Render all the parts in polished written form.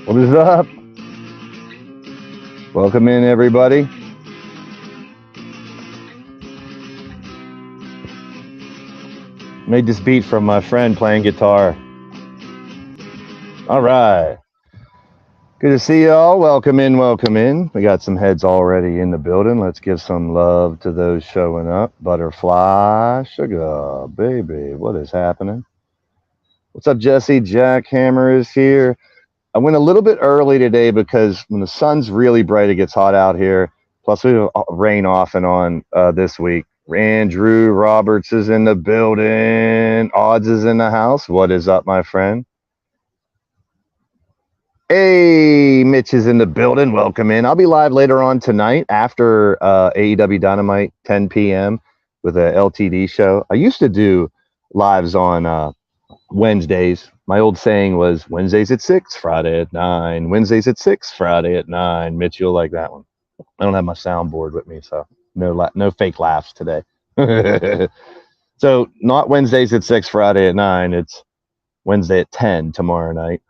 What is up? Welcome in, everybody. Made this beat from my friend playing guitar. All right. Good to see you all. Welcome in, welcome in. We got some heads already in the building. Let's give some love to those showing up. Butterfly, sugar, baby, what is happening? What's up, Jesse? Jackhammer is here. I went a little bit early today because when the sun's really bright, it gets hot out here. Plus, we have rain off and on this week. Andrew Roberts is in the building. Odds is in the house. What is up, my friend? Hey, Mitch is in the building. Welcome in. I'll be live later on tonight after AEW Dynamite, 10 p.m. with a LTD show. I used to do lives on Wednesdays. My old saying was Wednesdays at 6, Friday at 9. Wednesdays at 6, Friday at 9. Mitch, you'll like that one. I don't have my soundboard with me, so no fake laughs today. So not Wednesdays at 6, Friday at 9. It's Wednesday at 10 tomorrow night.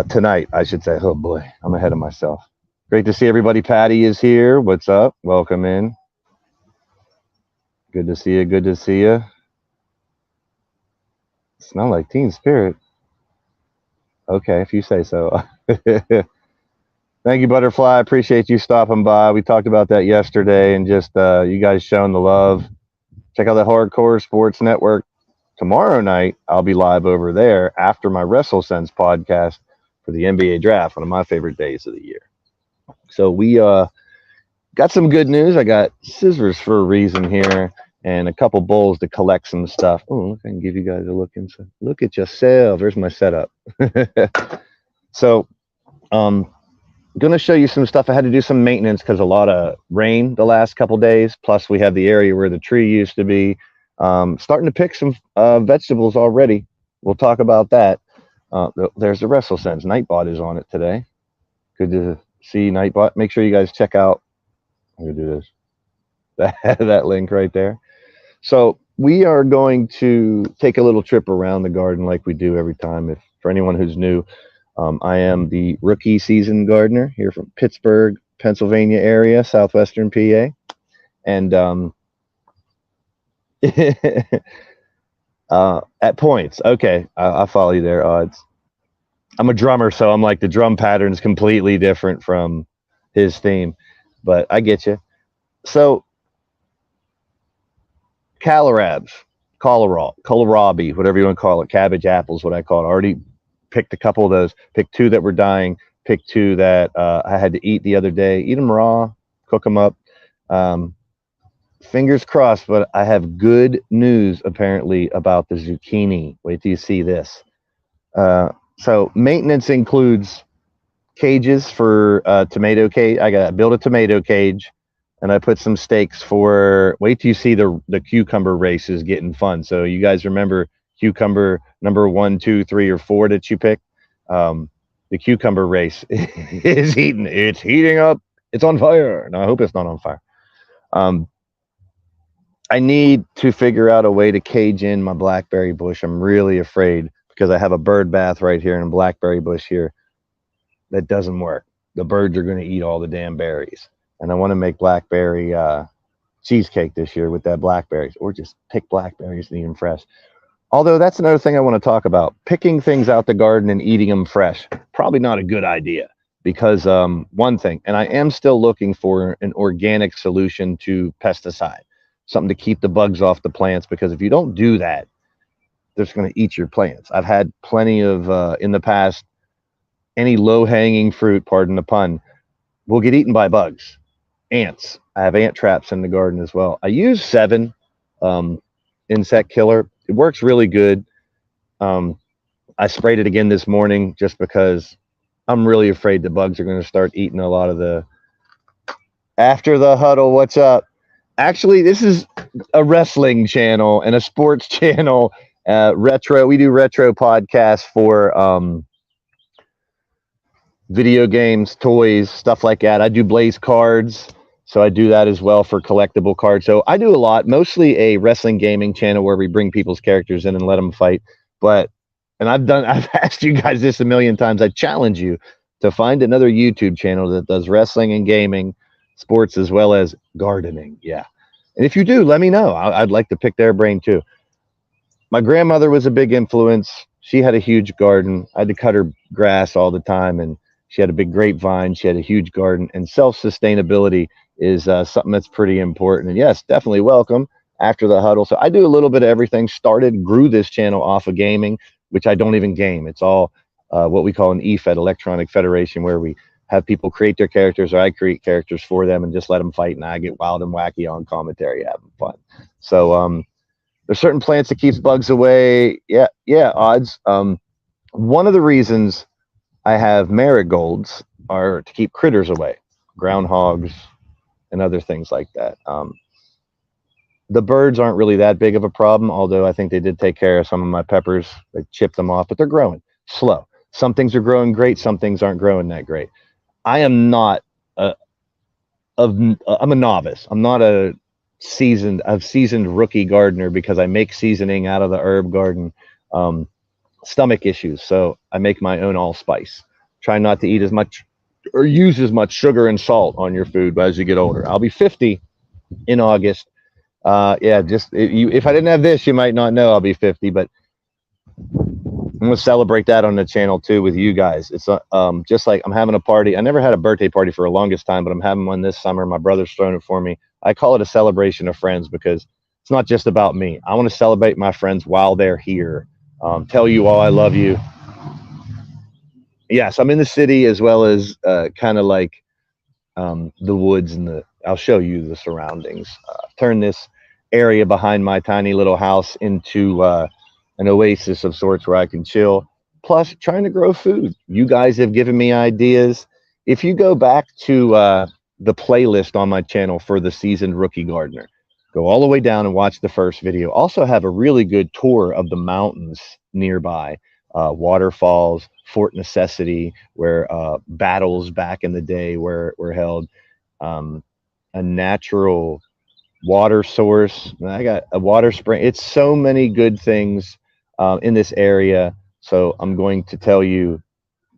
Tonight, I should say. Oh boy, I'm ahead of myself. Great to see everybody. Patty is here. What's up? Welcome in. Good to see you. Good to see you. Smell like Teen Spirit. Okay, if you say so. Thank you, Butterfly. I appreciate you stopping by. We talked about that yesterday and just you guys showing the love. Check out the Hardcore Sports Network. Tomorrow night, I'll be live over there after my WrestleSense podcast for the NBA draft, one of my favorite days of the year. So we got some good news. I got scissors for a reason here and a couple bowls to collect some stuff. Oh, look, I can give you guys a look inside. Look at yourself. There's my setup. So going to show you some stuff. I had to do some maintenance because a lot of rain the last couple days. Plus, we have the area where the tree used to be. Starting to pick some vegetables already. We'll talk about that. There's the WrestleSense. Nightbot is on it today. Good to see Nightbot. Make sure you guys check out. I'm going to do this. That link right there. So we are going to take a little trip around the garden like we do every time. If for anyone who's new, I am the rookie season gardener here from Pittsburgh, Pennsylvania area, southwestern PA. And at points. Okay, I follow you there, Odds. I'm a drummer, so I'm like the drum pattern is completely different from his theme, but I get you. So kohlrabi, whatever you want to call it, cabbage apples, what I call it. I already picked a couple of those. Picked 2 that were dying. Picked 2 that I had to eat the other day. Eat them raw, cook them up. Fingers crossed, but I have good news apparently about the zucchini. Wait till you see this. So maintenance includes cages for tomato cage. I got build a tomato cage, and I put some stakes for. Wait till you see the cucumber race is getting fun. So you guys remember cucumber number 1, 2, 3, or 4 that you picked? The cucumber race is heating. It's heating up. It's on fire. No, I hope it's not on fire. I need to figure out a way to cage in my blackberry bush. I'm really afraid because I have a bird bath right here and a blackberry bush here. That doesn't work. The birds are going to eat all the damn berries. And I want to make blackberry cheesecake this year with that blackberries, or just pick blackberries and eat them fresh. Although that's another thing I want to talk about. Picking things out the garden and eating them fresh. Probably not a good idea because one thing, and I am still looking for an organic solution to pesticide. Something to keep the bugs off the plants, because if you don't do that, they're just going to eat your plants. I've had plenty of, in the past, any low-hanging fruit, pardon the pun, will get eaten by bugs. Ants. I have ant traps in the garden as well. I use 7 insect killer. It works really good. I sprayed it again this morning just because I'm really afraid the bugs are going to start eating a lot of the... After the huddle, what's up? Actually, this is a wrestling channel and a sports channel. Retro. We do retro podcasts for video games, toys, stuff like that. I do Blaze cards, so I do that as well for collectible cards. So I do a lot, mostly a wrestling gaming channel where we bring people's characters in and let them fight. But and I've asked you guys this a million times. I challenge you to find another YouTube channel that does wrestling and gaming, sports, as well as gardening. Yeah. And if you do, let me know. I'd like to pick their brain too. My grandmother was a big influence. She had a huge garden. I had to cut her grass all the time, and she had a big grapevine. She had a huge garden, and self-sustainability is something that's pretty important. And yes, definitely welcome after the huddle. So I do a little bit of everything. Grew this channel off of gaming, which I don't even game. It's all what we call an EFED, Electronic Federation, where we have people create their characters, or I create characters for them and just let them fight, and I get wild and wacky on commentary, having fun. So there's certain plants that keeps bugs away. Yeah, odds. One of the reasons I have marigolds are to keep critters away, groundhogs and other things like that. The birds aren't really that big of a problem, although I think they did take care of some of my peppers. They chipped them off, but they're growing slow. Some things are growing great. Some things aren't growing that great. I am not I'm a novice. I'm not a seasoned rookie gardener, because I make seasoning out of the herb garden. Stomach issues, so I make my own allspice. Try not to eat as much or use as much sugar and salt on your food as you get older. I'll be 50 in August. Yeah, if I didn't have this, you might not know I'll be 50, but I'm gonna celebrate that on the channel too with you guys. It's just like I'm having a party. I never had a birthday party for the longest time, but I'm having one this summer. My brother's throwing it for me. I call it a celebration of friends, because it's not just about me. I want to celebrate my friends while they're here. Tell you all I love you. Yes, I'm in the city, as well as kind of like the woods and I'll show you the surroundings. Turn this area behind my tiny little house into an oasis of sorts where I can chill. Plus, trying to grow food. You guys have given me ideas. If you go back to the playlist on my channel for the Seasoned Rookie Gardener, go all the way down and watch the first video. Also have a really good tour of the mountains nearby, waterfalls, Fort Necessity, where battles back in the day were held, a natural water source. I got a water spring. It's so many good things in this area. So I'm going to tell you,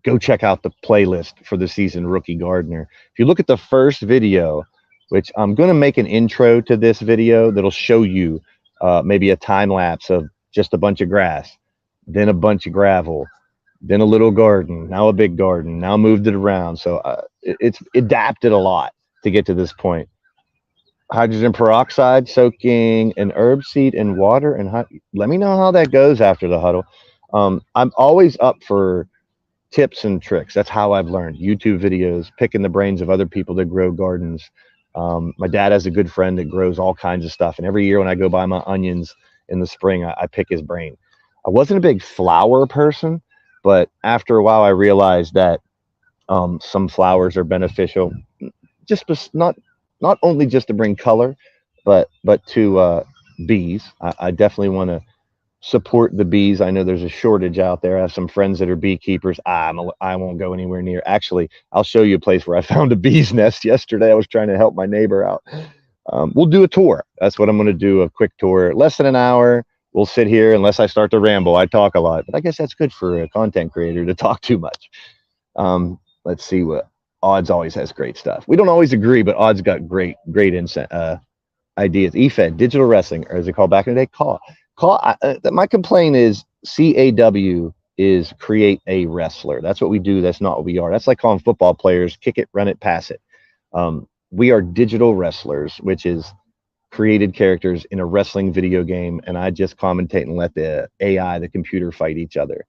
go check out the playlist for the Seasoned Rookie Gardener. If you look at the first video, which I'm going to make an intro to this video that'll show you maybe a time lapse of just a bunch of grass, then a bunch of gravel, then a little garden, now a big garden, now moved it around. So it's adapted a lot to get to this point. Hydrogen peroxide, soaking an herb seed in water, and let me know how that goes after the huddle. I'm always up for tips and tricks. That's how I've learned. YouTube videos, picking the brains of other people that grow gardens. My dad has a good friend that grows all kinds of stuff, and every year when I go buy my onions in the spring, I pick his brain. I wasn't a big flower person, but after a while I realized that some flowers are beneficial, just not only just to bring color, but to bees. I definitely want to support the bees. I know there's a shortage out there. I have some friends that are beekeepers. I won't go anywhere near. Actually, I'll show you a place where I found a bee's nest yesterday. I was trying to help my neighbor out. We'll do a tour. That's what I'm going to do, a quick tour. Less than an hour. We'll sit here, unless I start to ramble. I talk a lot, but I guess that's good for a content creator to talk too much. Let's see what Odds always has great stuff. We don't always agree, but Odds got great ideas. EFED, digital wrestling, or as they call back in the day, my complaint is CAW is create a wrestler. That's what we do. That's not what we are. That's like calling football players, kick it, run it, pass it. We are digital wrestlers, which is created characters in a wrestling video game, and I just commentate and let the AI, the computer, fight each other.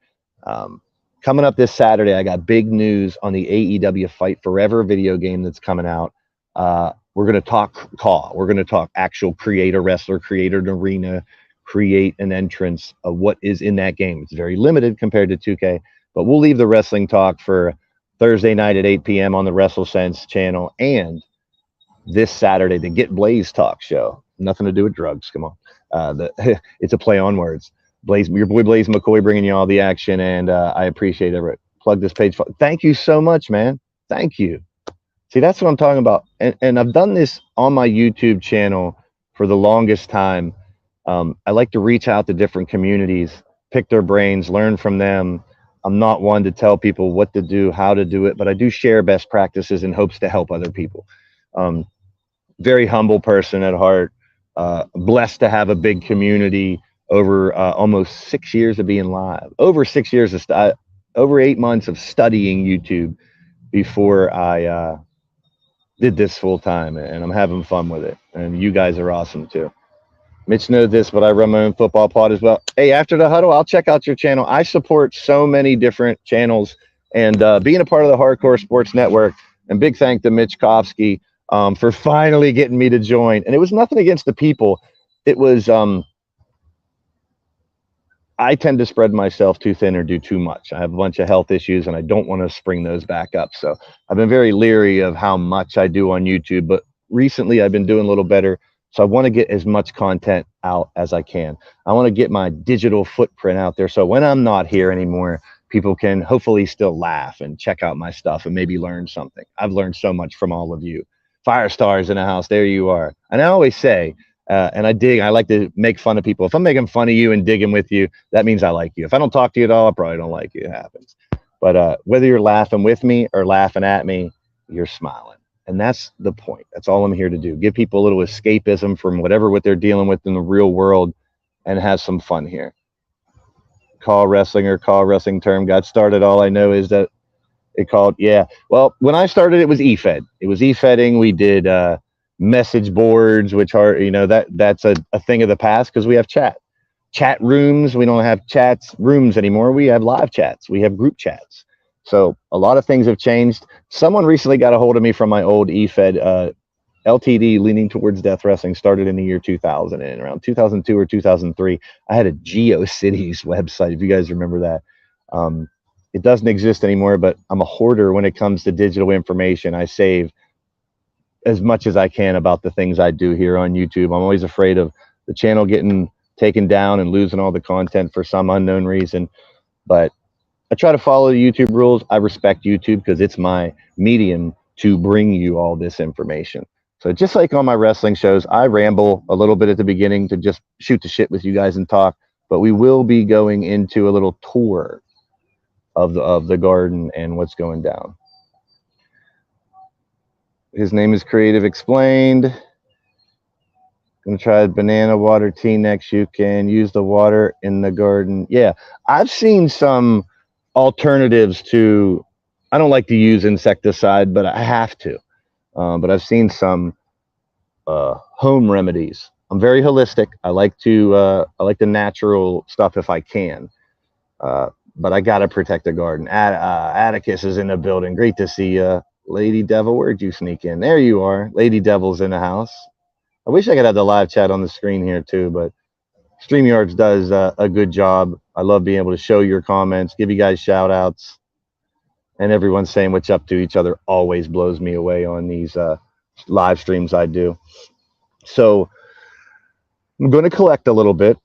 Coming up this Saturday, I got big news on the AEW Fight Forever video game that's coming out. We're going to talk CAW. We're going to talk actual create a wrestler, create an arena, create an entrance of what is in that game. It's very limited compared to 2K, but we'll leave the wrestling talk for Thursday night at 8 p.m. on the WrestleSense channel, and this Saturday, the Get Blaze talk show. Nothing to do with drugs. Come on. It's a play on words. Your boy Blaze McCoy bringing you all the action, and I appreciate it. Plug this page. Thank you so much, man. Thank you. See, that's what I'm talking about. And I've done this on my YouTube channel for the longest time. I like to reach out to different communities. pick their brains, learn from them. I'm not one to tell people what to do, how to do it, but I do share best practices in hopes to help other people. Um, Very humble person at heart. Blessed to have a big community over almost 6 years of being live, over 6 years of over 8 months of studying YouTube before I did this full time, and I'm having fun with it. And you guys are awesome too. Mitch knows this, but I run my own football pod as well. Hey, after the huddle, I'll check out your channel. I support so many different channels, and being a part of the Hardcore Sports Network. And big thank to Mitch Kofsky for finally getting me to join. And it was nothing against the people. It was I tend to spread myself too thin or do too much. I have a bunch of health issues, and I don't want to spring those back up. So I've been very leery of how much I do on YouTube, but recently I've been doing a little better. So I want to get as much content out as I can. I want to get my digital footprint out there. So when I'm not here anymore, people can hopefully still laugh and check out my stuff and maybe learn something. I've learned so much from all of you. Fire stars in the house. There you are. And I always say, and I like to make fun of people. If I'm making fun of you and digging with you, that means I like you. If I don't talk to you at all, I probably don't like you. It happens. But whether you're laughing with me or laughing at me, you're smiling. And that's the point. That's all I'm here to do. Give people a little escapism from what they're dealing with in the real world and have some fun here. Call wrestling term got started. All I know is that it called, yeah. Well, when I started, it was e-fed. It was e-fedding. We did message boards, which are, that's a thing of the past because we have chat rooms. We don't have chats rooms anymore. We have live chats. We have group chats. So a lot of things have changed. Someone recently got a hold of me from my old e-fed LTD, Leaning Towards Death Wrestling, started in the year 2000, and around 2002 or 2003 I had a GeoCities website, if you guys remember that. It doesn't exist anymore, but I'm a hoarder when it comes to digital information. I save as much as I can about the things I do here on YouTube. I'm always afraid of the channel getting taken down and losing all the content for some unknown reason, but I try to follow the YouTube rules. I respect YouTube because it's my medium to bring you all this information. So just like on my wrestling shows, I ramble a little bit at the beginning to just shoot the shit with you guys and talk, but we will be going into a little tour of the garden and what's going down. His name is Creative Explained. Gonna try banana water tea next. You can use the water in the garden. Yeah, I've seen some alternatives to, I don't like to use insecticide, but I have to. But I've seen some home remedies. I'm very holistic. I like the natural stuff if I can. But I gotta protect the garden. Atticus is in the building. Great to see you. Lady Devil, where'd you sneak in? There you are. Lady Devil's in the house. I wish I could have the live chat on the screen here too, but StreamYards does a good job. I love being able to show your comments, give you guys shout outs, and everyone saying what's up to each other always blows me away on these live streams I do. So I'm going to collect a little bit,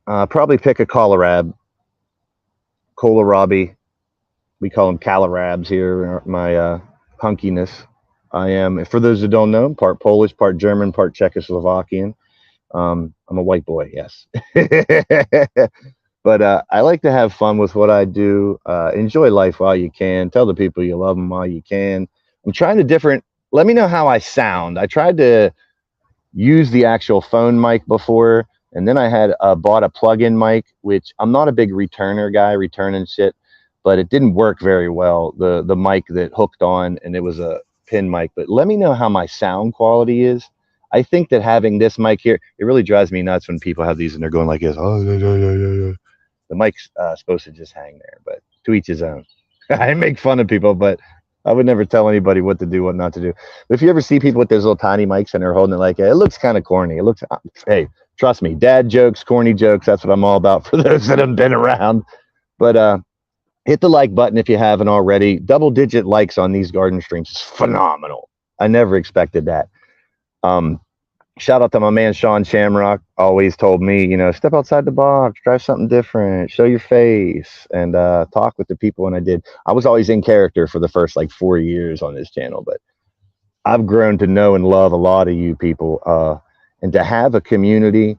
probably pick a kohlrabi. We call them kohlrabs here, my hunkiness. I am, for those who don't know, part Polish, part German, part Czechoslovakian. I'm a white boy, yes. But I like to have fun with what I do. Enjoy life while you can. Tell the people you love them while you can. I'm trying to let me know how I sound. I tried to use the actual phone mic before, and then I had bought a plug-in mic, which I'm not a big returner guy, returning shit, but it didn't work very well. The mic that hooked on, and it was a pin mic. But let me know how my sound quality is. I think that having this mic here, it really drives me nuts when people have these and they're going like this. Oh, the mic's supposed to just hang there, but to each his own. I make fun of people, but I would never tell anybody what to do, what not to do. But if you ever see people with those little tiny mics and they're holding it like, it looks kind of corny. It looks, hey, trust me, dad jokes, corny jokes, that's what I'm all about for those that have been around. But hit the like button if you haven't already. Double-digit likes on these garden streams is phenomenal. I never expected that. Shout out to my man Sean Shamrock. Always told me, step outside the box, try something different, show your face, and talk with the people. And I did. I was always in character for the first 4 years on this channel, but I've grown to know and love a lot of you people, and to have a community.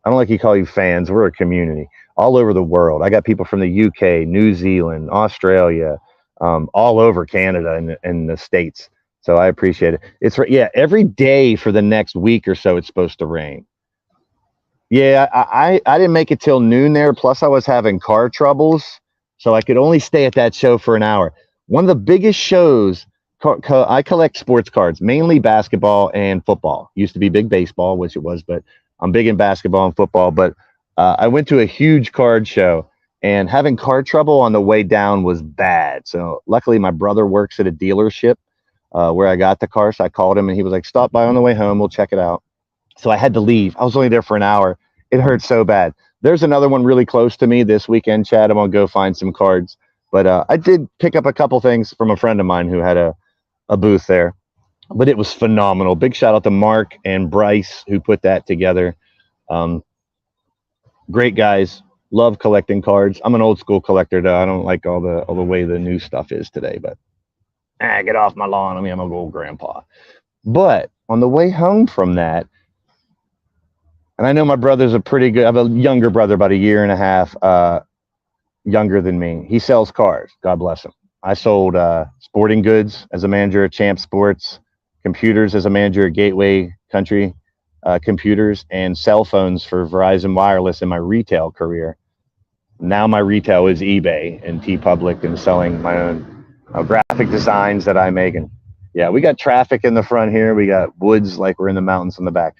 I don't like to call you fans. We're a community. all over the world. I got people from the UK, New Zealand, Australia, all over Canada and the States. So I appreciate it. Yeah, every day for the next week or so, it's supposed to rain. Yeah, I didn't make it till noon there. Plus, I was having car troubles, so I could only stay at that show for an hour. One of the biggest shows. I collect sports cards, mainly basketball and football. Used to be big baseball, which it was, but I'm big in basketball and football. But I went to a huge card show, and having car trouble on the way down was bad. So luckily, my brother works at a dealership where I got the car. So I called him, and he was like, "Stop by on the way home. We'll check it out." So I had to leave. I was only there for an hour. It hurt so bad. There's another one really close to me this weekend, Chad. I'm going to go find some cards. But I did pick up a couple things from a friend of mine who had a booth there. But it was phenomenal. Big shout out to Mark and Bryce who put that together. Great guys. Love collecting cards. I'm an old school collector, though. I don't like all the way the new stuff is today. But get off my lawn. I mean, I'm an old grandpa. But on the way home from that, and I know my brother's a pretty good, I have a younger brother, about a year and a half younger than me. He sells cars. God bless him. I sold sporting goods as a manager at Champ Sports, computers as a manager at Gateway Country Computers, and cell phones for Verizon Wireless in my retail career. Now my retail is eBay and TeePublic and selling my own graphic designs that I make. And yeah, we got traffic in the front here. We got woods like we're in the mountains in the back.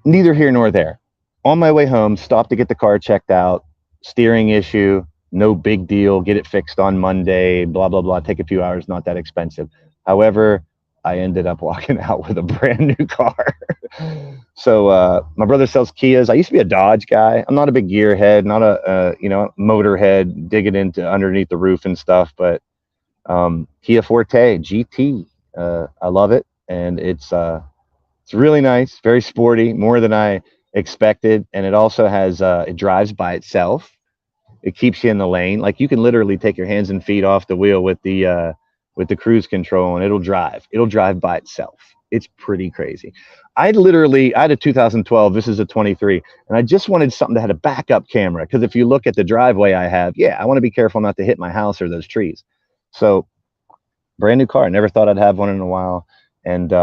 Neither here nor there. On my way home, stopped to get the car checked out. Steering issue, no big deal. Get it fixed on Monday, blah, blah, blah. Take a few hours, not that expensive. However, I ended up walking out with a brand new car. So my brother sells Kias. I used to be a Dodge guy. I'm not a big gearhead, not a motorhead, digging into underneath the roof and stuff. But Kia Forte GT, I love it, and it's really nice, very sporty, more than I expected. And it also has, it drives by itself. It keeps you in the lane. Like you can literally take your hands and feet off the wheel with the cruise control and it'll drive. It'll drive by itself. It's pretty crazy. I had a 2012, this is a 23, and I just wanted something that had a backup camera. Because if you look at the driveway I have, I want to be careful not to hit my house or those trees. So brand new car. I never thought I'd have one in a while. And,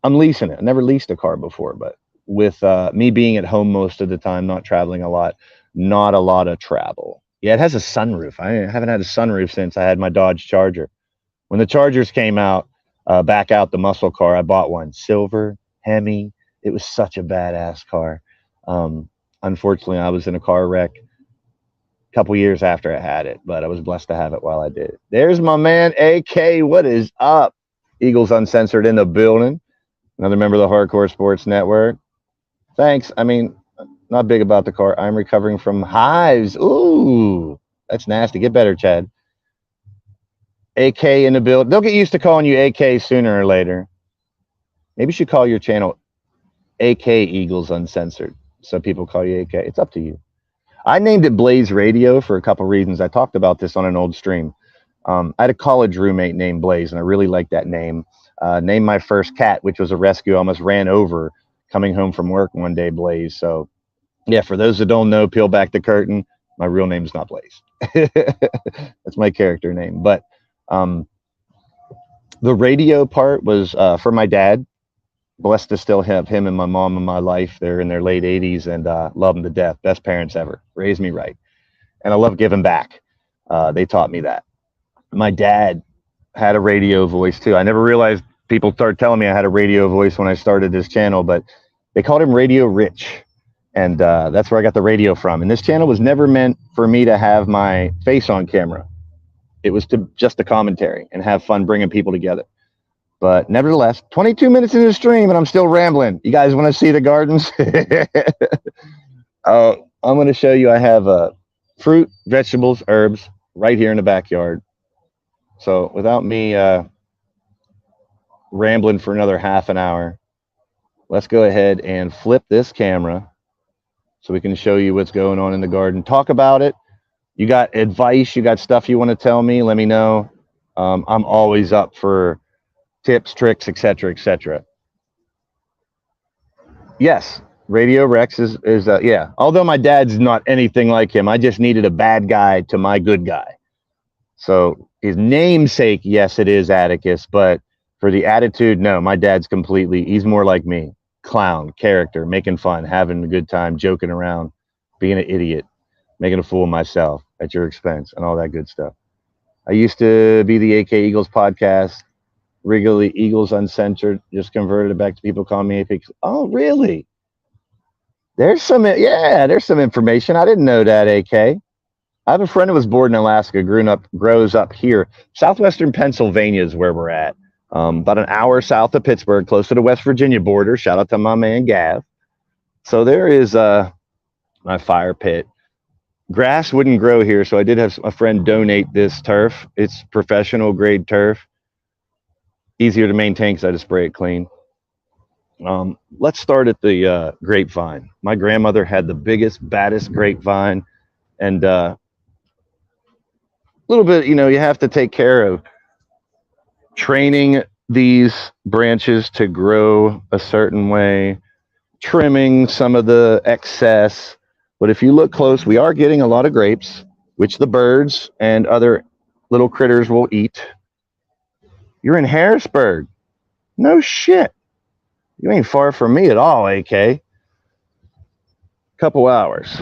I'm leasing it. I never leased a car before, but with me being at home most of the time, not traveling a lot, not a lot of travel. Yeah, it has a sunroof. I haven't had a sunroof since I had my Dodge Charger. When the Chargers came out, back out the muscle car, I bought one. Silver, Hemi. It was such a badass car. Unfortunately, I was in a car wreck a couple years after I had it, but I was blessed to have it while I did. There's my man, AK. What is up? Eagles Uncensored in the building. Another member of the Hardcore Sports Network. Thanks. I mean, not big about the car. I'm recovering from hives. Ooh, that's nasty. Get better, Chad. AK in the build. They'll get used to calling you AK sooner or later. Maybe you should call your channel AK Eagles Uncensored, so people call you AK. It's up to you. I named it Blaze Radio for a couple reasons. I talked about this on an old stream. I had a college roommate named Blaze, and I really liked that name. Named my first cat, which was a rescue, almost ran over coming home from work one day, Blaze. So, yeah, for those that don't know, peel back the curtain. My real name's not Blaze. That's my character name. But the radio part was for my dad. Blessed to still have him and my mom in my life. They're in their late 80s and love them to death. Best parents ever. Raised me right. And I love giving back. They taught me that. My dad had a radio voice too. I never realized people started telling me I had a radio voice when I started this channel, but they called him Radio Rich. And that's where I got the radio from. And this channel was never meant for me to have my face on camera. It was to just the commentary and have fun bringing people together. But nevertheless, 22 minutes into the stream and I'm still rambling. You guys want to see the gardens? I'm going to show you I have fruit, vegetables, herbs right here in the backyard. So without me rambling for another half an hour, let's go ahead and flip this camera so we can show you what's going on in the garden. Talk about it. You got advice, you got stuff you want to tell me, let me know. I'm always up for tips, tricks, etc., etc. Yes, Radio Rex is yeah. Although my dad's not anything like him, I just needed a bad guy to my good guy. So his namesake, yes, it is Atticus, but for the attitude, no, my dad's completely, he's more like me. Clown, character, making fun, having a good time, joking around, being an idiot, making a fool of myself at your expense, and all that good stuff. I used to be the AK Eagles podcast, regularly Eagles Uncensored, just converted it back to people calling me AP. Oh, really? There's some information. I didn't know that, AK. I have a friend who was born in Alaska, grows up here. Southwestern Pennsylvania is where we're at. About an hour south of Pittsburgh, close to the West Virginia border. Shout out to my man Gav. So there is my fire pit. Grass wouldn't grow here, so I did have a friend donate this turf. It's professional grade turf. Easier to maintain because I just spray it clean. Let's start at the grapevine. My grandmother had the biggest, baddest grapevine, and a little bit, you have to take care of training these branches to grow a certain way, trimming some of the excess. But if you look close, we are getting a lot of grapes, which the birds and other little critters will eat. You're in Harrisburg. No shit. You ain't far from me at all, AK. Couple hours.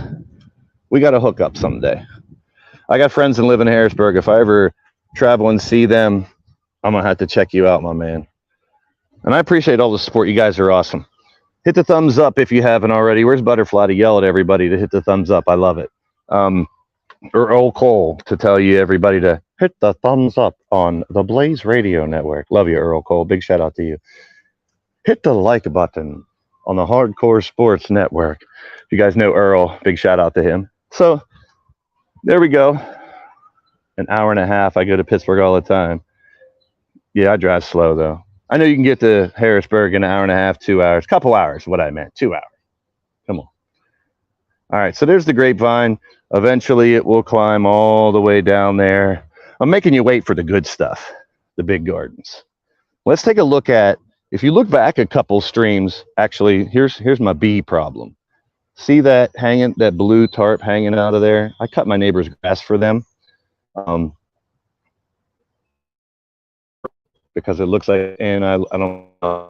We got to hook up someday. I got friends that live in Harrisburg. If I ever travel and see them, I'm going to have to check you out, my man. And I appreciate all the support. You guys are awesome. Hit the thumbs up if you haven't already. Where's Butterfly to yell at everybody to hit the thumbs up? I love it. Or Old Cole to tell you everybody to hit the thumbs up on the Blaze Radio Network. Love you, Earl Cole. Big shout out to you. Hit the like button on the Hardcore Sports Network. If you guys know Earl, big shout out to him. So there we go. An hour and a half. I go to Pittsburgh all the time. Yeah, I drive slow though. I know you can get to Harrisburg in an hour and a half, 2 hours, couple hours, what I meant, 2 hours. Come on. All right, so there's the grapevine. Eventually it will climb all the way down there. I'm making you wait for the good stuff, the big gardens. Let's take a look at, if you look back a couple streams, actually, here's my bee problem. See that blue tarp hanging out of there? I cut my neighbor's grass for them. Because it looks like, and I don't know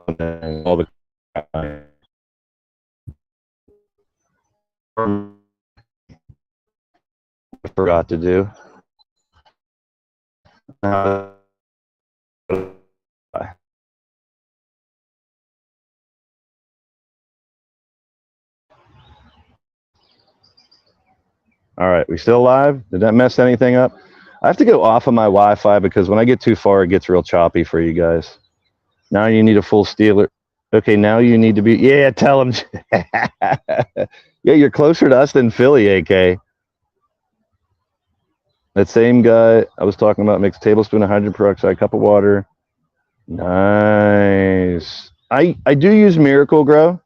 all the I forgot to do. All right, we still live? Did that mess anything up? I have to go off of my Wi-Fi because when I get too far, it gets real choppy for you guys. Now you need a full Steeler. Okay, now you need to be, yeah, tell them. Yeah, you're closer to us than Philly, AK. That same guy I was talking about, mixed tablespoon of hydrogen peroxide, cup of water. Nice. I do use Miracle Grow,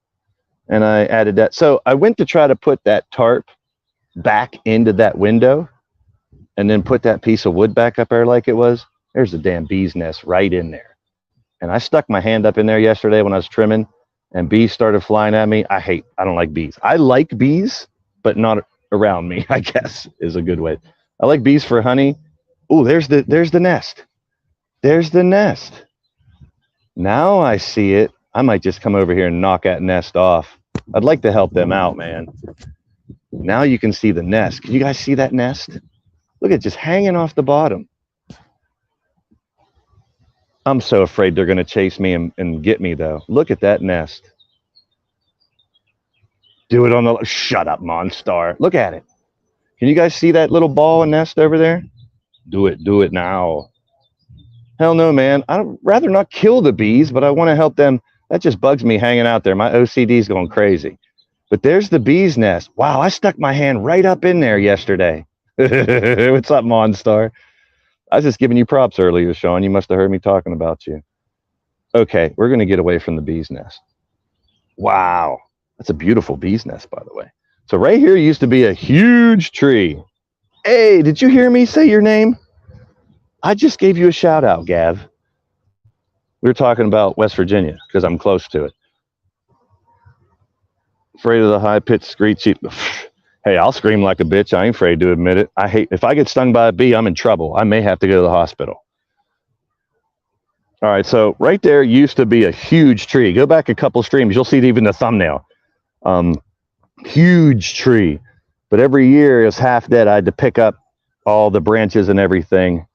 and I added that. So I went to try to put that tarp back into that window and then put that piece of wood back up there like it was. There's a damn bee's nest right in there. And I stuck my hand up in there yesterday when I was trimming, and bees started flying at me. I don't like bees. I like bees, but not around me, I guess, is a good way. I like bees for honey. Oh, there's the nest. There's the nest. Now I see it. I might just come over here and knock that nest off. I'd like to help them out, man. Now you can see the nest. Can you guys see that nest? Look at it, just hanging off the bottom. I'm so afraid they're going to chase me and get me, though. Look at that nest. Do it on the... Shut up, Monstar. Look at it. Can you guys see that little ball and nest over there? Do it now. Hell no, man. I'd rather not kill the bees, but I want to help them. That just bugs me hanging out there. My OCD's going crazy. But there's the bee's nest. Wow, I stuck my hand right up in there yesterday. What's up, Monstar? I was just giving you props earlier, Sean. You must have heard me talking about you. Okay, we're going to get away from the bee's nest. Wow, that's a beautiful bee's nest, by the way. So right here used to be a huge tree. Hey, did you hear me say your name? I just gave you a shout out, Gav. We were talking about West Virginia because I'm close to it. Afraid of the high-pitched screechy. Hey, I'll scream like a bitch. I ain't afraid to admit it. I hate, if I get stung by a bee, I'm in trouble. I may have to go to the hospital. All right, so right there used to be a huge tree. Go back a couple streams, you'll see even the thumbnail. Huge tree, but every year it was half dead. I had to pick up all the branches and everything.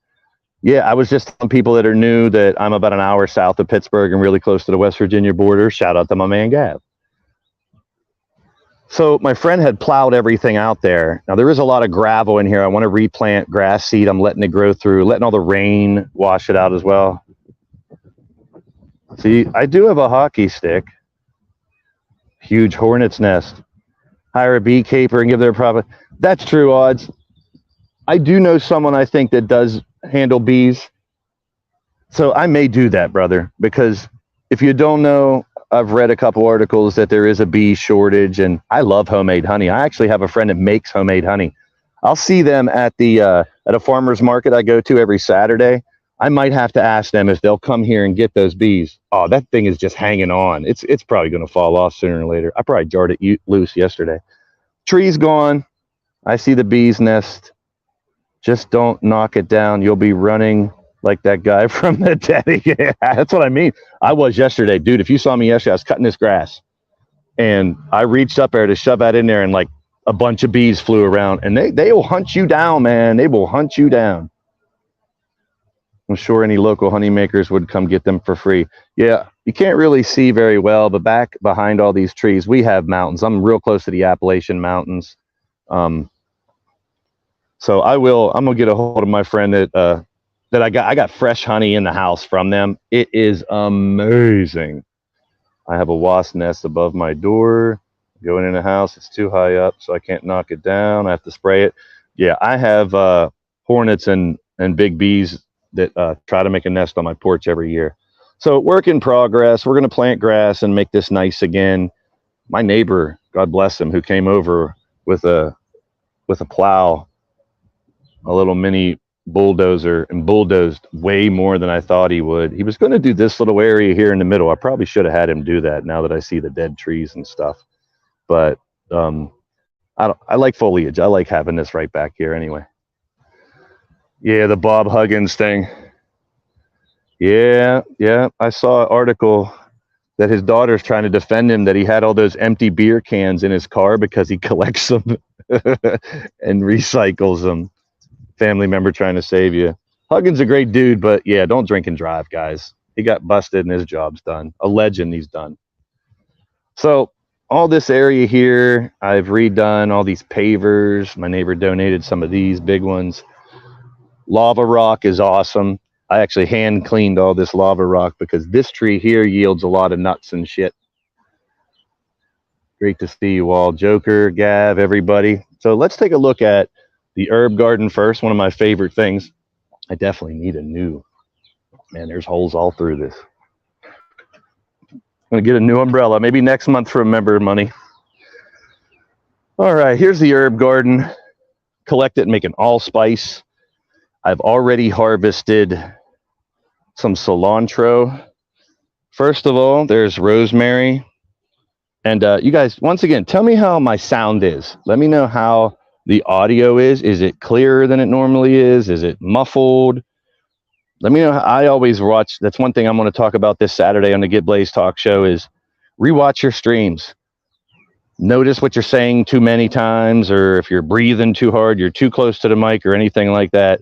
Yeah, I was just telling people that are new that I'm about an hour south of Pittsburgh and really close to the West Virginia border. Shout out to my man Gav. So my friend had plowed everything out there. Now there is a lot of gravel in here. I want to replant grass seed. I'm letting it grow through, letting all the rain wash it out as well. See, I do have a hockey stick. Huge hornet's nest. Hire a beekeeper and give their profit. That's true, Odds. I do know someone I think that does handle bees. So I may do that, brother, because if you don't know, I've read a couple articles that there is a bee shortage, and I love homemade honey. I actually have a friend that makes homemade honey. I'll see them at the at a farmer's market I go to every Saturday. I might have to ask them if they'll come here and get those bees. Oh, that thing is just hanging on. It's probably going to fall off sooner or later. I probably jarred it loose yesterday. Tree's gone. I see the bee's nest. Just don't knock it down. You'll be running like that guy from the daddy. Yeah, that's what I mean. I was yesterday. Dude, if you saw me yesterday, I was cutting this grass. And I reached up there to shove that in there, and like a bunch of bees flew around. And they will hunt you down, man. They will hunt you down. I'm sure any local honey makers would come get them for free. Yeah, you can't really see very well, but back behind all these trees, we have mountains. I'm real close to the Appalachian Mountains. So I'm gonna get a hold of my friend that I got fresh honey in the house from them. It is amazing. I have a wasp nest above my door. Going in the house, it's too high up, so I can't knock it down. I have to spray it. Yeah, I have hornets and big bees that try to make a nest on my porch every year. So work in progress. We're going to plant grass and make this nice again. My neighbor, God bless him, who came over with a plow, a little mini bulldozer, and bulldozed way more than I thought he would. He was going to do this little area here in the middle. I probably should have had him do that now that I see the dead trees and stuff. But I like foliage. I like having this right back here anyway. Yeah, the Bob Huggins thing. Yeah. I saw an article that his daughter's trying to defend him, that he had all those empty beer cans in his car because he collects them and recycles them. Family member trying to save you. Huggins a great dude, but yeah, don't drink and drive, guys. He got busted and his job's done. A legend, he's done. So all this area here, I've redone all these pavers. My neighbor donated some of these big ones. Lava rock is awesome. I actually hand cleaned all this lava rock because this tree here yields a lot of nuts and shit. Great to see you all. Joker, Gav, everybody. So let's take a look at the herb garden first. One of my favorite things. I definitely need a new, man, there's holes all through this. I'm going to get a new umbrella, maybe next month for member money. All right, here's the herb garden. Collect it and make an allspice. I've already harvested some cilantro. First of all, there's rosemary. And you guys, once again, tell me how my sound is. Let me know how the audio is. Is it clearer than it normally is? Is it muffled? Let me know. I always watch. That's one thing I'm going to talk about this Saturday on the Get Blaze Talk Show is rewatch your streams. Notice what you're saying too many times, or if you're breathing too hard, you're too close to the mic or anything like that.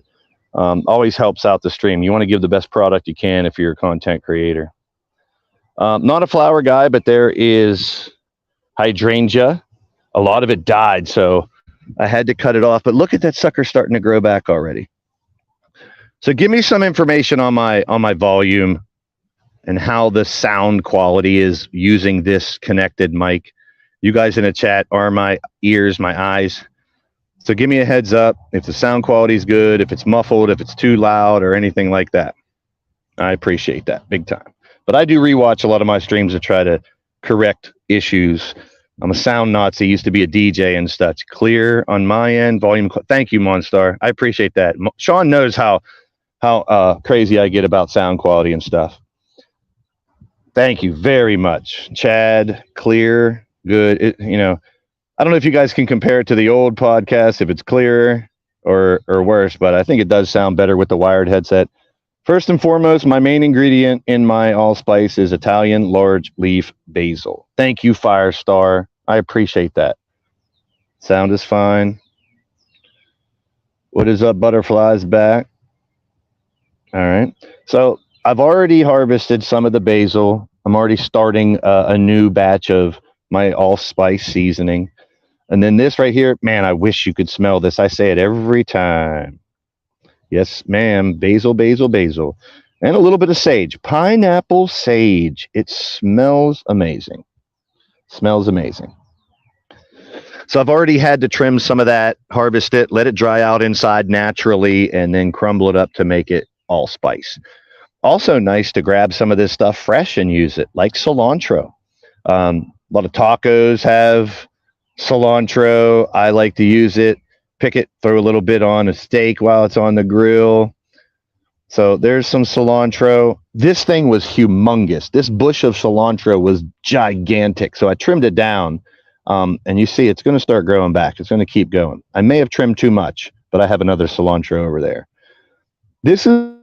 Always helps out the stream. You want to give the best product you can if you're a content creator. Not a flower guy, but there is hydrangea. A lot of it died, so I had to cut it off. But look at that sucker starting to grow back already. So give me some information on my volume and how the sound quality is using this connected mic. You guys in the chat are my ears, my eyes. So give me a heads up if the sound quality is good, if it's muffled, if it's too loud or anything like that. I appreciate that big time. But I do rewatch a lot of my streams to try to correct issues. I'm a sound Nazi, used to be a DJ and such. Clear on my end, volume. Thank you, Monstar. I appreciate that. Sean knows how crazy I get about sound quality and stuff. Thank you very much. Chad, clear. good. You know, I don't know if you guys can compare it to the old podcast, if it's clearer or worse, but I think it does sound better with the wired headset. First and foremost, my main ingredient in my allspice is Italian large leaf basil. Thank you, Firestar. I appreciate that. Sound is fine. What is up, butterflies back? All right. So I've already harvested some of the basil. I'm already starting a new batch of my allspice seasoning. And then this right here, man, I wish you could smell this. I say it every time. Yes, ma'am. Basil, basil, basil. And a little bit of sage. Pineapple sage. It smells amazing. Smells amazing. So I've already had to trim some of that, harvest it, let it dry out inside naturally, and then crumble it up to make it allspice. Also nice to grab some of this stuff fresh and use it, like cilantro. A lot of tacos have cilantro. I like to use it, pick it, throw a little bit on a steak while it's on the grill. So there's some cilantro. This thing was humongous. This bush of cilantro was gigantic. So I trimmed it down. And you see it's going to start growing back. It's going to keep going. I may have trimmed too much, but I have another cilantro over there. This is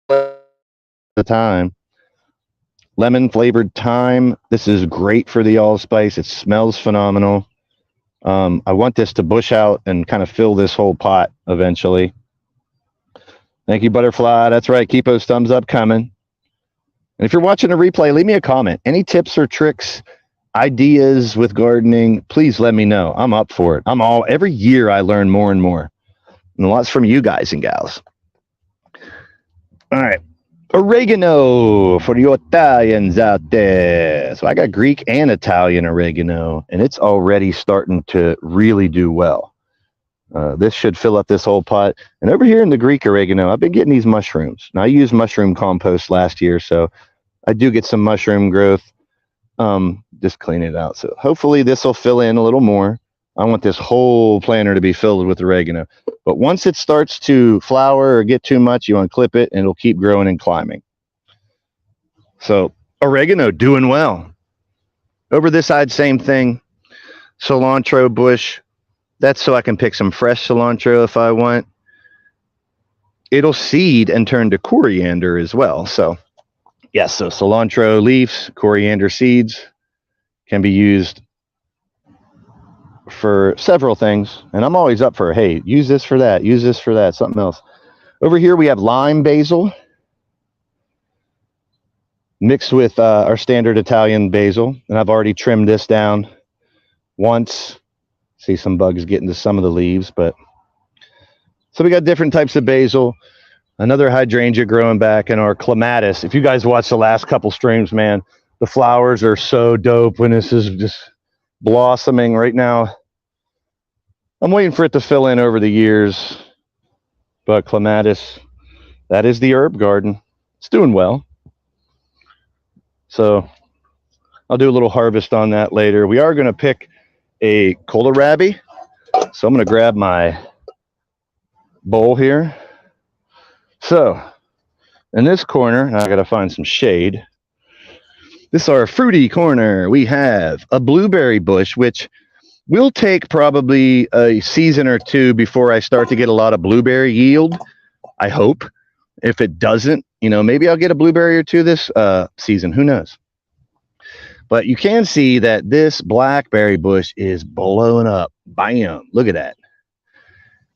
the time. Lemon flavored thyme. This is great for the allspice. It smells phenomenal. I want this to bush out and kind of fill this whole pot eventually. Thank you, Butterfly. That's right. Keep those thumbs up coming. And if you're watching a replay, leave me a comment. Any tips or tricks, ideas with gardening, please let me know. I'm up for it. Every year I learn more and more. And lots from you guys and gals. All right. Oregano for you Italians out there. So I got Greek and Italian oregano, and it's already starting to really do well. This should fill up this whole pot. And over here in the Greek oregano, I've been getting these mushrooms. Now, I used mushroom compost last year, so I do get some mushroom growth. Just clean it out. So hopefully this will fill in a little more. I want this whole planter to be filled with oregano. But once it starts to flower or get too much, you unclip it and it'll keep growing and climbing. So oregano doing well. Over this side, same thing. Cilantro bush. That's so I can pick some fresh cilantro if I want. It'll seed and turn to coriander as well. So yes, so cilantro leaves, coriander seeds can be used for several things. And I'm always up for, hey, use this for that, use this for that, something else. Over here we have lime basil mixed with our standard Italian basil. And I've already trimmed this down once. See some bugs getting to some of the leaves, but so we got different types of basil. Another hydrangea growing back in our clematis. If you guys watch the last couple streams, man, the flowers are so dope when this is just blossoming right now. I'm waiting for it to fill in over the years, but clematis, that is the herb garden. It's doing well. So I'll do a little harvest on that later. We are going to pick a kohlrabi. So I'm going to grab my bowl here. So in this corner, I got to find some shade. This is our fruity corner. We have a blueberry bush, which will take probably a season or two before I start to get a lot of blueberry yield. I hope. If it doesn't, maybe I'll get a blueberry or two this season. Who knows? But you can see that this blackberry bush is blowing up. Bam. Look at that.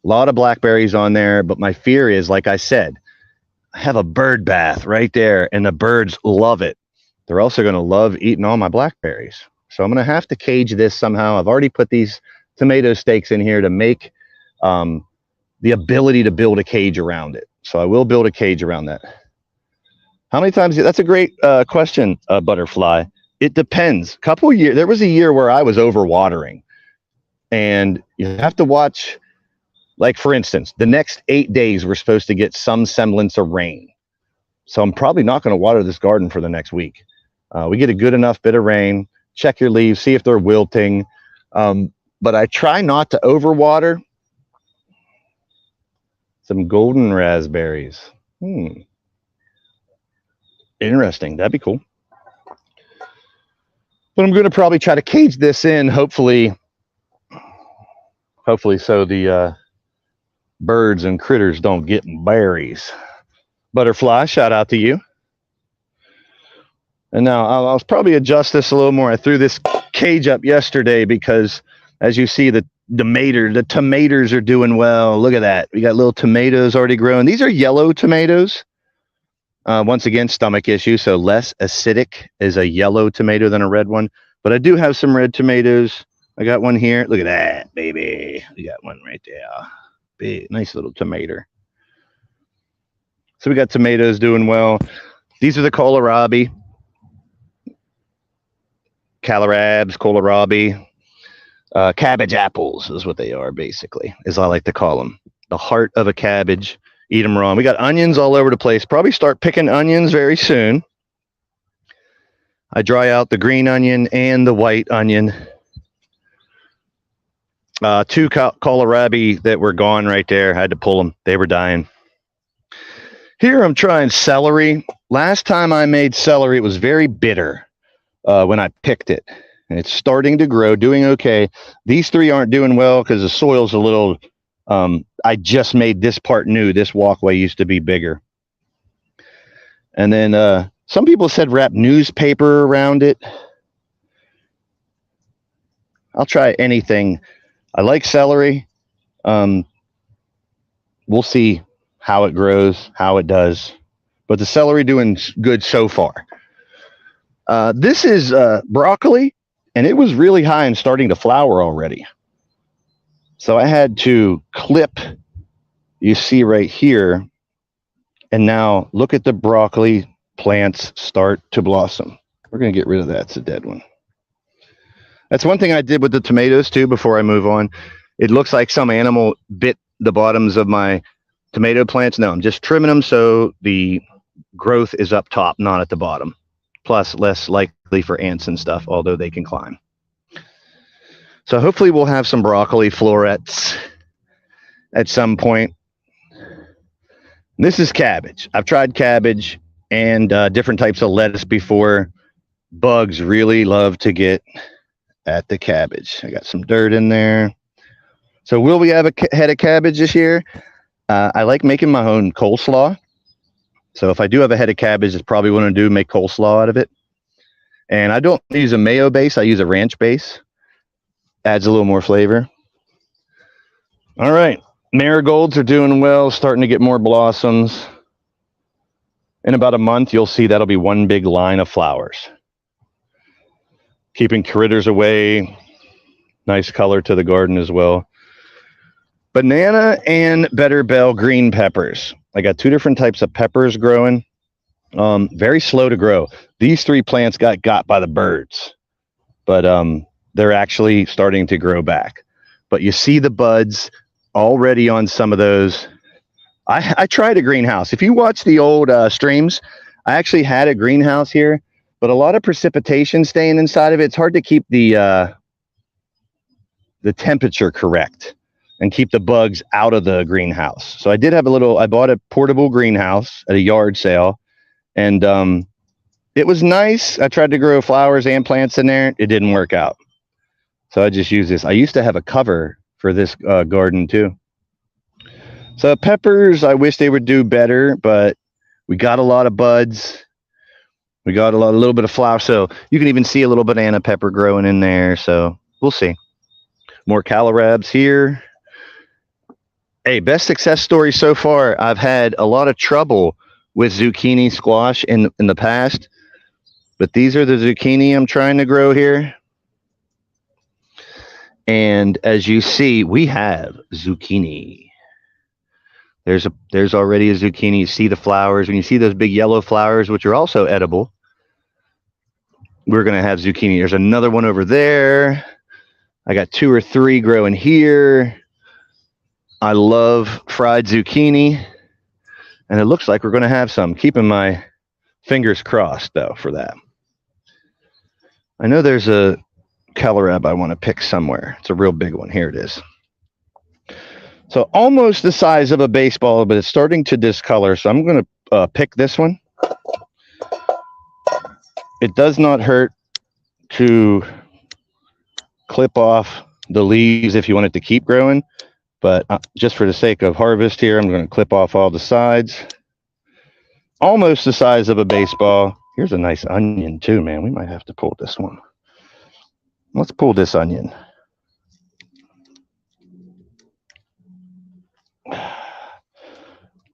A lot of blackberries on there. But my fear is, like I said, I have a bird bath right there, and the birds love it. They're also going to love eating all my blackberries. So I'm going to have to cage this somehow. I've already put these tomato stakes in here to make the ability to build a cage around it. So I will build a cage around that. How many times? That's a great question, Butterfly. It depends. Couple years. There was a year where I was overwatering, and you have to watch. Like, for instance, the next 8 days we're supposed to get some semblance of rain. So I'm probably not going to water this garden for the next week. We get a good enough bit of rain. Check your leaves, see if they're wilting. But I try not to overwater. Some golden raspberries. Interesting. That'd be cool. But I'm going to probably try to cage this in, hopefully so the birds and critters don't get berries. Butterfly, shout out to you. And now I'll probably adjust this a little more. I threw this cage up yesterday because, as you see, the tomatoes are doing well. Look at that. We got little tomatoes already growing. These are yellow tomatoes. Once again, stomach issue, so less acidic is a yellow tomato than a red one. But I do have some red tomatoes. I got one here. Look at that, baby. We got one right there. Big, nice little tomato. So we got tomatoes doing well. These are the kohlrabi. Kohlrabi. Cabbage apples is what they are, basically, as I like to call them. The heart of a cabbage. Eat them raw. We got onions all over the place. Probably start picking onions very soon. I dry out the green onion and the white onion. 2 kohlrabi that were gone right there. I had to pull them. They were dying. Here I'm trying celery. Last time I made celery, it was very bitter when I picked it. And it's starting to grow, doing okay. These 3 aren't doing well because the soil's a little... I just made this part new. This walkway used to be bigger. And then some people said wrap newspaper around it. I'll try anything. I like celery. We'll see how it grows, how it does. But the celery doing good so far. This is broccoli, and it was really high and starting to flower already. So I had to clip, you see right here, and now look at the broccoli plants start to blossom. We're going to get rid of that. It's a dead one. That's one thing I did with the tomatoes too before I move on. It looks like some animal bit the bottoms of my tomato plants. No, I'm just trimming them so the growth is up top, not at the bottom. Plus less likely for ants and stuff, although they can climb. So hopefully we'll have some broccoli florets at some point. This is cabbage. I've tried cabbage and different types of lettuce before. Bugs really love to get at the cabbage. I got some dirt in there. So will we have a head of cabbage this year? I like making my own coleslaw. So if I do have a head of cabbage, it's probably what I'm going to do, make coleslaw out of it. And I don't use a mayo base. I use a ranch base. Adds a little more flavor. All right. Marigolds are doing well, starting to get more blossoms. In about a month, you'll see that'll be one big line of flowers. Keeping critters away. Nice color to the garden as well. Banana and better bell green peppers. I got 2 different types of peppers growing. Very slow to grow. These 3 plants got by the birds. But they're actually starting to grow back. But you see the buds already on some of those. I tried a greenhouse. If you watch the old streams, I actually had a greenhouse here, but a lot of precipitation staying inside of it. It's hard to keep the temperature correct and keep the bugs out of the greenhouse. So I did have I bought a portable greenhouse at a yard sale, and it was nice. I tried to grow flowers and plants in there. It didn't work out. So I just use this. I used to have a cover for this garden too. So peppers, I wish they would do better, but we got a lot of buds. We got a little bit of flower. So you can even see a little banana pepper growing in there. So we'll see. More kohlrabis here. Hey, best success story so far. I've had a lot of trouble with zucchini squash in the past, but these are the zucchini I'm trying to grow here. And as you see, we have zucchini. There's already a zucchini. You see the flowers. When you see those big yellow flowers, which are also edible, we're going to have zucchini. There's another one over there. I got 2 or 3 growing here. I love fried zucchini. And it looks like we're going to have some. Keeping my fingers crossed, though, for that. I know there's a kohlrabi I want to pick somewhere. It's a real big one. Here it is. So almost the size of a baseball, but it's starting to discolor. So I'm going to pick this one. It does not hurt to clip off the leaves if you want it to keep growing, but just for the sake of harvest here, I'm going to clip off all the sides. Almost the size of a baseball. Here's a nice onion too, man. We might have to pull this one. Let's pull this onion.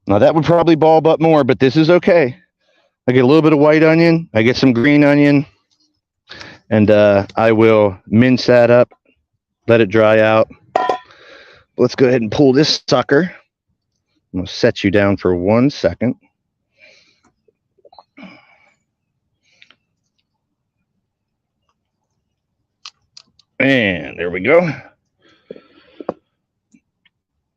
Now that would probably bulb up more, but this is okay. I get a little bit of white onion. I get some green onion. And I will mince that up, let it dry out. Let's go ahead and pull this sucker. I'm going to set you down for 1 second. And there we go.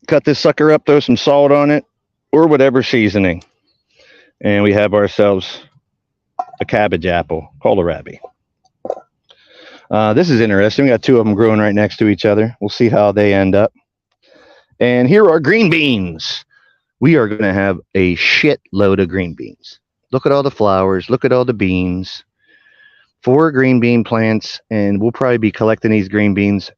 Cut this sucker up, throw some salt on it, or whatever seasoning. And we have ourselves a cabbage apple, kohlrabi. This is interesting. We got two of them growing right next to each other. We'll see how they end up. And here are green beans. We are going to have a shit load of green beans. Look at all the flowers. Look at all the beans. 4 green bean plants, and we'll probably be collecting these green beans.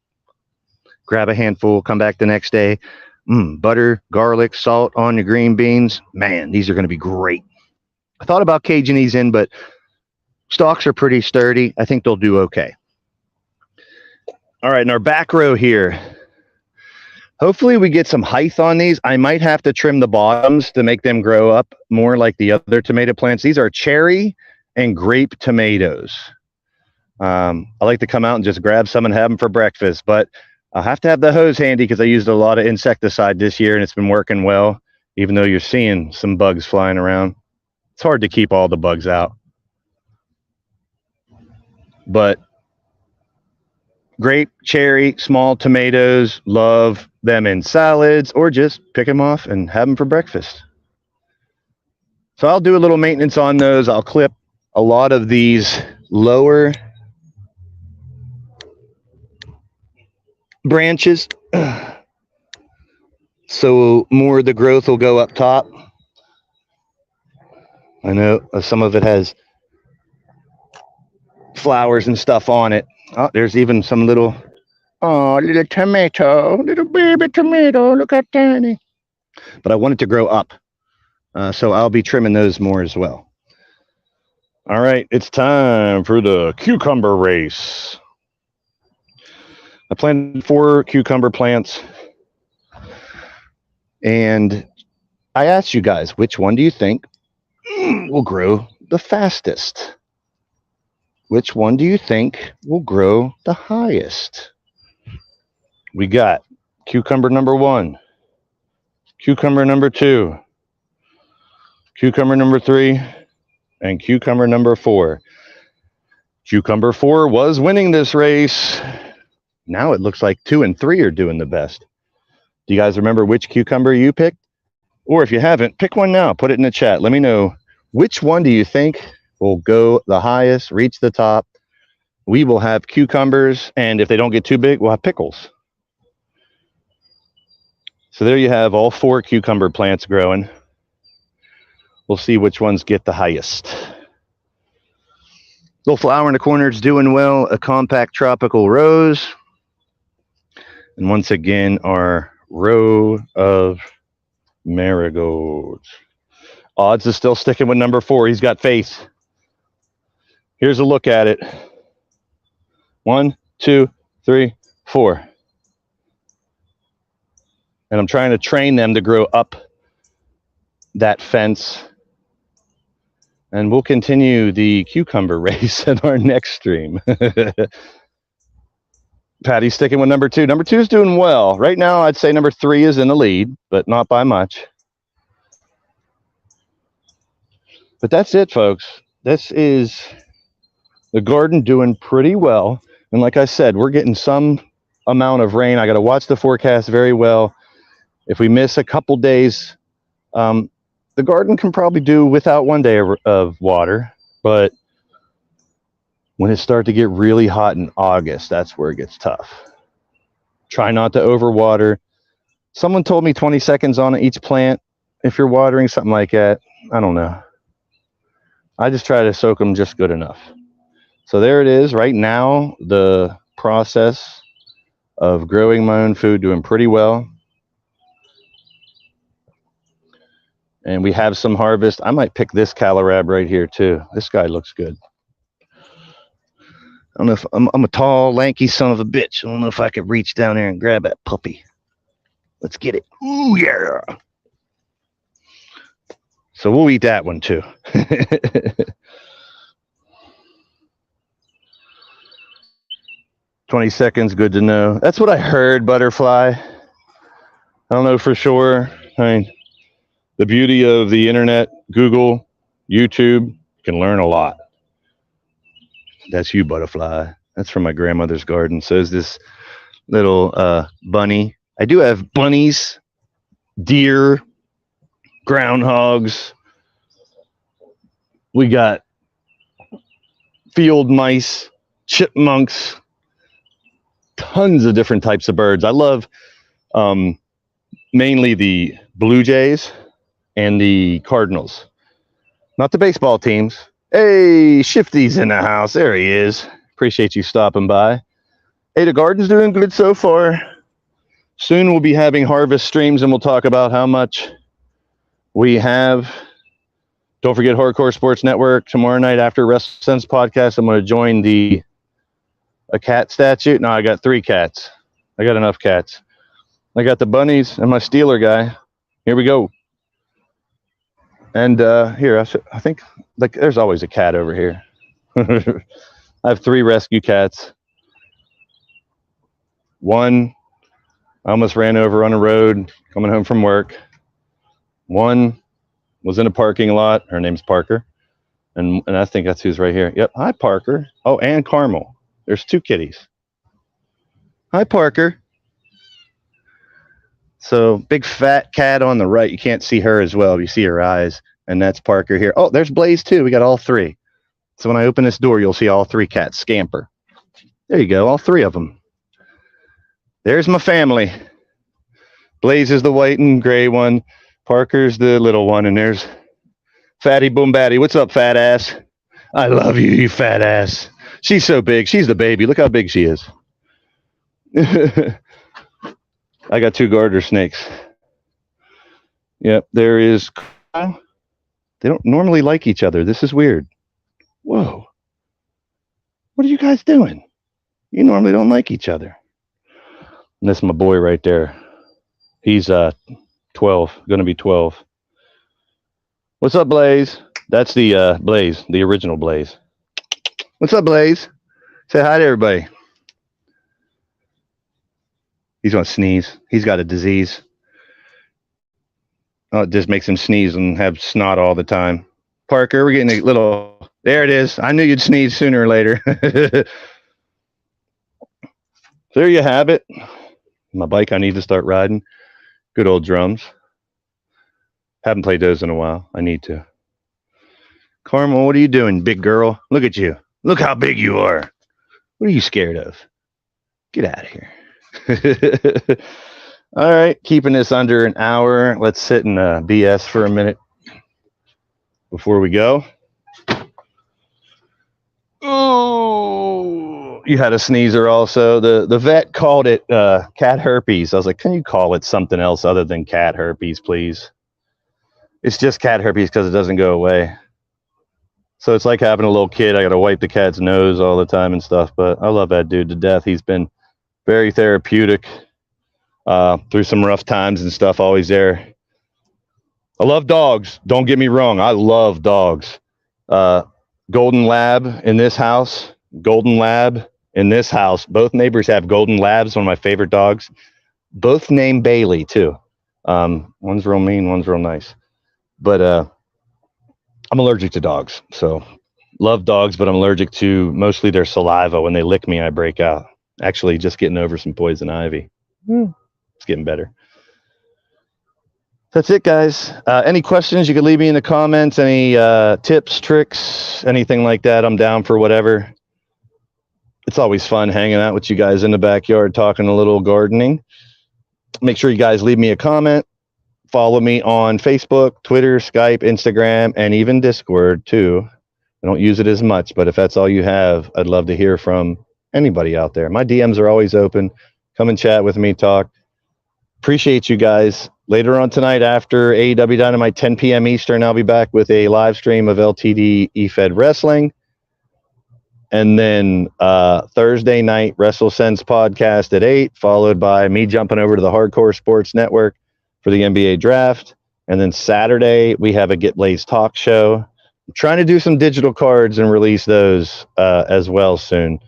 Grab a handful, come back the next day. Butter, garlic, salt on your green beans. Man, these are going to be great. I thought about caging these in, but stalks are pretty sturdy. I think they'll do okay. All right, in our back row here, hopefully we get some height on these. I might have to trim the bottoms to make them grow up more like the other tomato plants. These are cherry and grape tomatoes. I like to come out and just grab some and have them for breakfast, but I'll have to have the hose handy because I used a lot of insecticide this year and it's been working well, even though you're seeing some bugs flying around. It's hard to keep all the bugs out. But grape, cherry, small tomatoes, love them in salads or just pick them off and have them for breakfast. So I'll do a little maintenance on those. I'll clip a lot of these lower branches so more of the growth will go up top. I know some of it has flowers and stuff on it. Oh, there's even some little tomato, little baby tomato. Look how tiny. But I want it to grow up. So I'll be trimming those more as well. All right, it's time for the cucumber race. I planted 4 cucumber plants. And I asked you guys, which one do you think will grow the fastest? Which one do you think will grow the highest? We got cucumber number 1, cucumber number 2, cucumber number 3, and cucumber number 4. Cucumber 4 was winning this race. Now it looks like 2 and 3 are doing the best. Do you guys remember which cucumber you picked? Or if you haven't, pick one now. Put it in the chat. Let me know which one do you think will go the highest, reach the top. We will have cucumbers, and if they don't get too big, we'll have pickles. So there you have all 4 cucumber plants growing. We'll see which ones get the highest. Little flower in the corner is doing well. A compact tropical rose. And once again, our row of marigolds. Odds is still sticking with number 4. He's got faith. Here's a look at it. 1, 2, 3, 4. And I'm trying to train them to grow up that fence. And we'll continue the cucumber race in our next stream. Patty's sticking with number 2. Number 2 is doing well. Right now, I'd say number 3 is in the lead, but not by much. But that's it, folks. This is the garden doing pretty well. And like I said, we're getting some amount of rain. I got to watch the forecast very well. If we miss a couple days, the garden can probably do without 1 day of water. But when it starts to get really hot in August, that's where it gets tough. Try not to overwater. Someone told me 20 seconds on each plant if you're watering, something like that. I don't know. I just try to soak them just good enough. So there it is. Right now, the process of growing my own food doing pretty well. And we have some harvest. I might pick this kohlrabi right here too. This guy looks good. I don't know if I'm a tall, lanky son of a bitch. I don't know if I could reach down there and grab that puppy. Let's get it. Ooh, yeah. So we'll eat that one too. 20 seconds, good to know. That's what I heard, butterfly. I don't know for sure. I mean, the beauty of the internet, Google, YouTube, you can learn a lot. That's you, butterfly. That's from my grandmother's garden. So is this little bunny. I do have bunnies, deer, groundhogs. We got field mice, chipmunks, tons of different types of birds. I love mainly the blue jays and the cardinals, not the baseball teams. Hey, Shifty's in the house. There he is. Appreciate you stopping by. Hey, the garden's doing good so far. Soon we'll be having harvest streams and we'll talk about how much we have. Don't forget Hardcore Sports Network. Tomorrow night after WrestleSense podcast, I'm going to join a cat statue. No, I got 3 cats. I got enough cats. I got the bunnies and my Steeler guy. Here we go. And here, I think, like, there's always a cat over here. I have 3 rescue cats. One, I almost ran over on a road coming home from work. One was in a parking lot. Her name's Parker. And I think that's who's right here. Yep. Hi, Parker. Oh, and Carmel. There's 2 kitties. Hi, Parker. So big fat cat on the right. You can't see her as well. You see her eyes. And that's Parker here. Oh, there's Blaze too. We got all 3. So when I open this door, you'll see all 3 cats scamper. There you go. All 3 of them. There's my family. Blaze is the white and gray one. Parker's the little one. And there's Fatty Boom Batty. What's up, fat ass? I love you, you fat ass. She's so big. She's the baby. Look how big she is. I got 2 garter snakes. Yep, there is. They don't normally like each other. This is weird. Whoa. What are you guys doing? You normally don't like each other. And that's my boy right there. He's 12, going to be 12. What's up, Blaze? That's the Blaze, the original Blaze. What's up, Blaze? Say hi to everybody. He's going to sneeze. He's got a disease. Oh, it just makes him sneeze and have snot all the time. Parker, we're getting a little... There it is. I knew you'd sneeze sooner or later. There you have it. My bike I need to start riding. Good old drums. Haven't played those in a while. I need to. Carmel, what are you doing, big girl? Look at you. Look how big you are. What are you scared of? Get out of here. All right, keeping this under an hour. Let's sit in BS for a minute before we go. Oh, you had a sneezer also. The vet called it cat herpes. I was like, can you call it something else other than cat herpes, please? It's just cat herpes because it doesn't go away. So it's like having a little kid. I got to wipe the cat's nose all the time and stuff. But I love that dude to death. He's been very therapeutic through some rough times and stuff. Always there. I love dogs. Don't get me wrong. I love dogs. Golden Lab in this house. Golden Lab in this house. Both neighbors have Golden Labs, one of my favorite dogs. Both named Bailey, too. One's real mean, one's real nice. But I'm allergic to dogs. So love dogs, but I'm allergic to mostly their saliva. When they lick me, I break out. Actually, just getting over some poison ivy. It's getting better. That's it, guys. Any questions, you can leave me in the comments. Any tips, tricks, anything like that. I'm down for whatever. It's always fun hanging out with you guys in the backyard, talking a little gardening. Make sure you guys leave me a comment. Follow me on Facebook, Twitter, Skype, Instagram, and even Discord, too. I don't use it as much, but if that's all you have, I'd love to hear from anybody out there. My DMs are always open. Come and chat with me, talk. Appreciate you guys. Later on tonight after AEW Dynamite, 10 p.m. Eastern, I'll be back with a live stream of LTD eFed Wrestling. And then Thursday night, WrestleSense podcast at 8, followed by me jumping over to the Hardcore Sports Network for the NBA Draft. And then Saturday, we have a Get Blaze talk show. I'm trying to do some digital cards and release those as well soon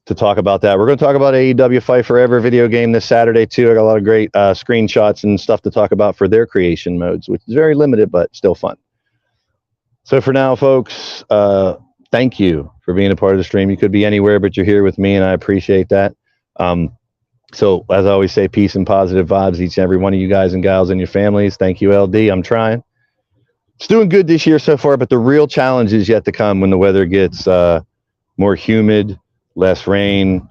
to talk about that. We're going to talk about AEW Fight Forever video game this Saturday, too. I got a lot of great screenshots and stuff to talk about for their creation modes, which is very limited, but still fun. So for now, folks, thank you for being a part of the stream. You could be anywhere, but you're here with me, and I appreciate that. So as I always say, peace and positive vibes, each and every one of you guys and gals and your families. Thank you, LD. I'm trying. It's doing good this year so far, but the real challenge is yet to come when the weather gets more humid, less rain,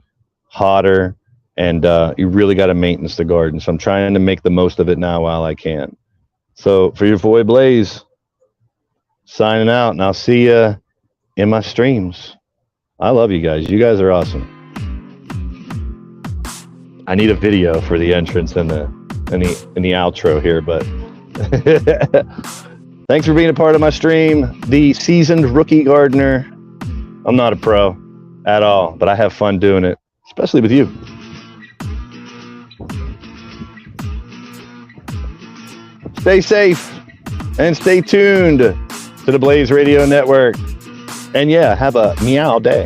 hotter, and you really got to maintenance the garden. So I'm trying to make the most of it now while I can. So for your boy Blaze, signing out, and I'll see you in my streams. I love you guys. You guys are awesome. I need a video for the entrance and the outro here, but thanks for being a part of my stream. The seasoned rookie gardener. I'm not a pro at all, but I have fun doing it, especially with you. Stay safe and stay tuned to the Blaze Radio Network. And yeah, have a meow day.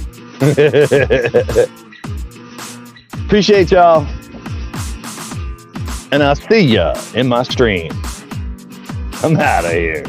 Appreciate y'all. And I'll see ya in my stream. I'm out of here.